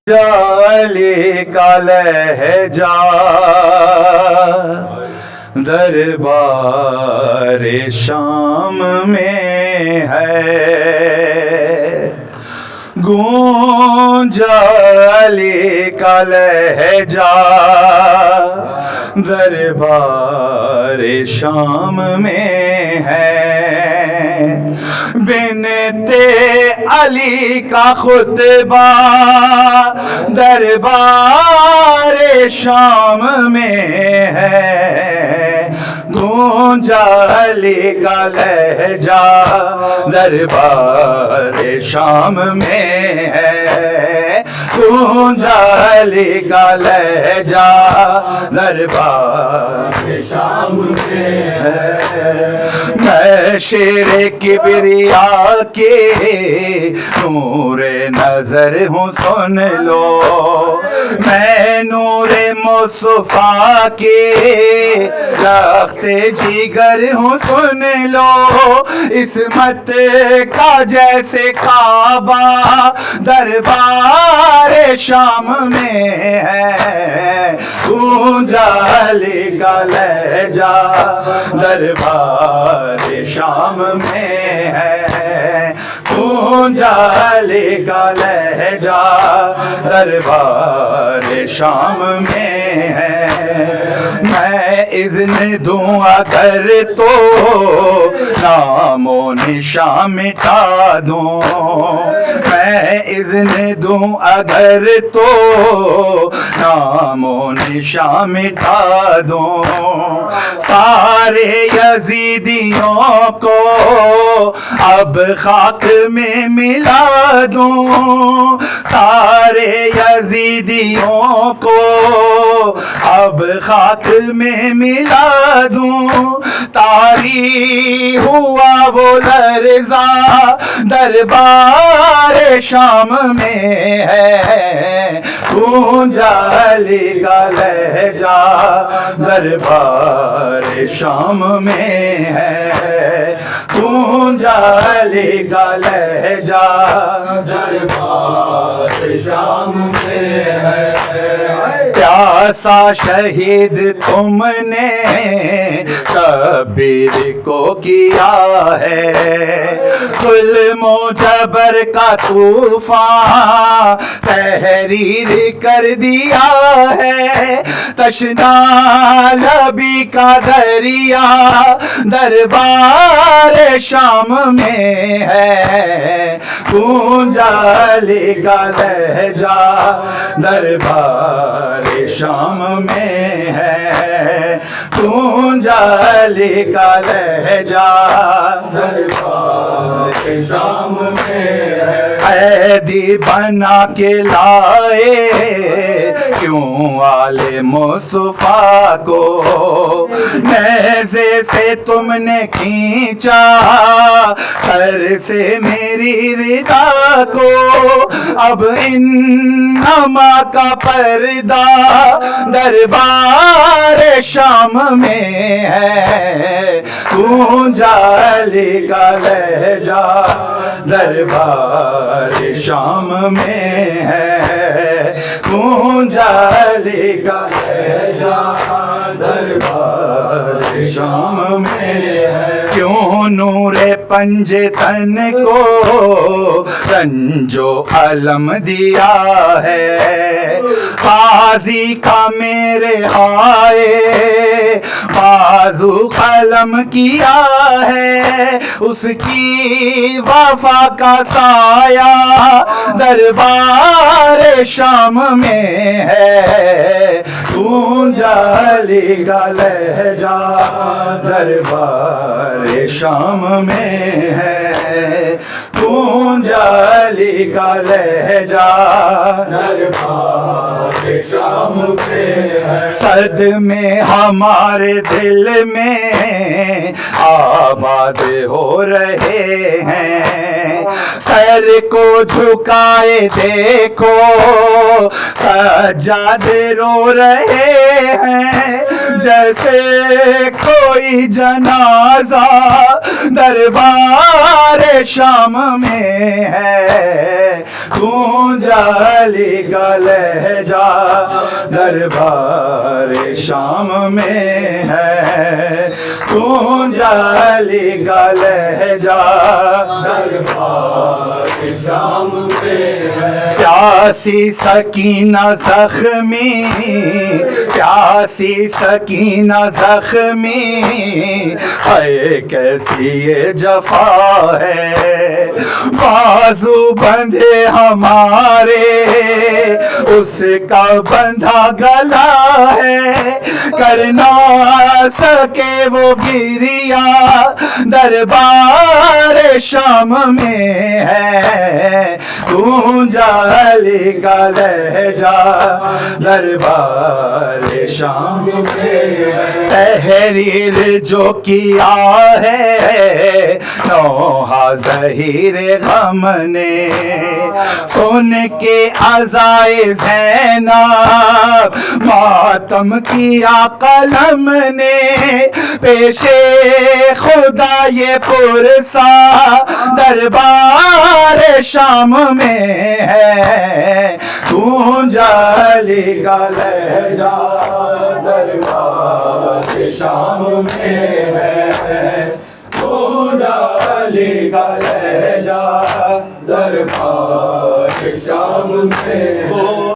علی کا لہجہ دربار شام میں ہے، گونجا علی کا لہجہ دربار شام میں ہے، بنتے علی کا خطبہ دربار شام میں ہے، گونجا علی کا لہجہ دربار شام میں ہے، گونجا علی کا لہجہ دربار شام میں ہے، میں شیر کبریا کے نور نظر ہوں سن لو، میں نور مصطفیٰ کے رخت جگر ہوں سن لو، عصمت کا جیسے کعبہ دربار شام میں ہے، گونجا علی کا لہجہ دربار شام میں ہے، گونجا علی کا لہجہ دربار شام میں ہے، میں اذن دوں اگر تو نام و نشان مٹا دوں، میں اذن دوں اگر تو نام و نشان مٹا دوں، سارے یزیدیوں کو اب خاک میں ملا دوں، سارے یزیدیوں کو اب خاک میں ملا دوں، طاری ہوا وہ لرزہ دربار شام میں ہے، گونجا علی کا لہجہ دربار شام میں ہے، گونجا علی کا لہجہ دربار شام میں ہے، پیاسا شہید تم نے شبیر کو کیا ہے، ظلم و جبر کا طوفان تحریر کر دیا ہے، تشنا لبی کا دریا دربار شام میں ہے، گونجا علی کا لہجہ دربار شام میں ہے، گونجا علی کا لہجہ دربار شام میں ہے، قیدی بنا کے لائے کیوں آل مصطفیٰ کو، نیزے سے تم نے کھینچا سر سے میری ردا کو، اب انما کا پردہ دربار شام میں ہے، گونجا علی کا لہجہ دربار شام میں ہے، گونجا علی کا لہجہ دربار شام میں ہے، کیوں نور پنج تن کو رنج و علم دیا ہے، قاضی کا میرے ہائے بازو قلم کیا ہے، اس کی وفا کا سایہ دربار شام میں ہے، گونجا علی کا لہجہ دربار شام میں ہے، گونجا علی کا لہجہ دربار شام میں ہے، صدمے ہمارے دل میں آباد ہو رہے ہیں، سر کو جھکائے دیکھو سجاد رو رہے ہیں، جیسے کوئی جنازہ دربار شام میں ہے، گونجالی کا لہجہ دربار شام میں ہے، گونجالی کا لہجہ دربار شام میں ہے۔ پیاسی سکینہ زخمی، پیاسی سکینہ زخمی، ہے کیسی یہ جفا ہے، بازو بندھے ہمارے اس کا بندھا گلا ہے، کر نہ سکے وہ گریا دربار شام میں ہے، گونجالی کا لہجہ دربار شام میں ہے۔ تحریر جو کیا ہے نوحہ ظہیر غم نے، سن کے عزائے زینب ماتم کیا قلم نے، پیش خدا یہ پرسا دربار شام میں ہے، گونجالی کا لہجہ دربار شام میں ہے، گونجالی کا لہجہ دربار شام میں۔